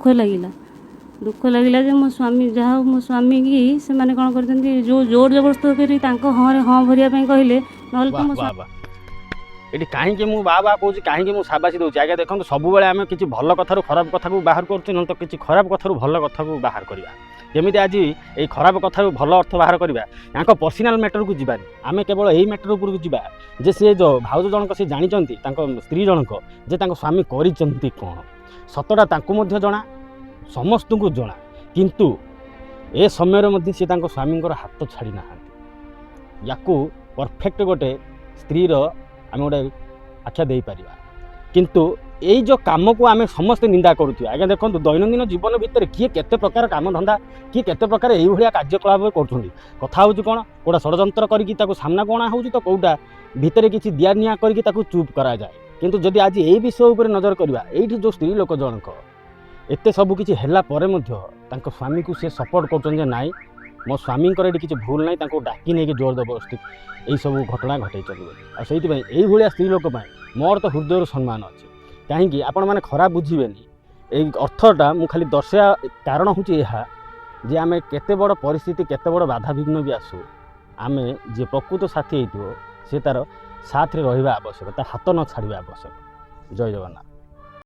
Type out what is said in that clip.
दुख लगिला जे मो स्वामी जहाँ मो स्वामी की से माने कौन कर जो जोर जबरदस्त कर हाँ भरिया कहले ना तो मो ये कहीं मुझे बा कौच कहीं मुझे साबासी दूसरी आगे देखो सब आम कि भल कथार खराब कथा को बाहर कर तो किसी खराब कथार भल कथा को बाहर करवा जमी आज ये खराब कथा भल अर्थ बाहर करवा यहाँ पर्सनाल मैटर को जीवानी आम केवल यही मैटर उपरको जीवा जे सी जो भाउज जनक सी जानते स्त्री जनक जे स्वामी कर कौन सतटा जना समस्त को जना किंतु ए समय सी स्वामी हाथ छाड़ी ना या परफेक्ट गोटे स्त्री आम गोटे आख्या दे पार किंतु यही जो कम को आम समस्ते निंदा करुवा आज्ञा देखो दैनंदिन जीवन भितर किए केते प्रकार काम धंदा किए केते प्रकार यही कार्यकलाप कर कथा हूँ कौन कौटा षड्यंत्र करके सामना कोणा हो तो कौटा भितर किसी दिया निया करके चुप करा जाए किंतु जदि आज यही विषय उपर नजर करवा ये जो स्त्री लोक जनक एत सब किसी है स्वामी को सी सपोर्ट कर नाई मो स्वामी ये किसी भूल ना डाकी नहीं जोर जबरदस्ती यही सब घटना घटे आई भाया स्त्री लोक मोर तो हृदय सम्मान अच्छे कहीं आपण मैंने खराब बुझेनि ये अर्थटा मु खाली दर्शा कारण हूँ यह जे आम केते बड़ परिस्थिति केते बड़ बाधाविघ्न भी आसू आम जे प्रकृत साथी हो सी तार साथ रे रहिबा आवश्यक ता हाथ न छाड़िबा आवश्यक। जय जगन्नाथ।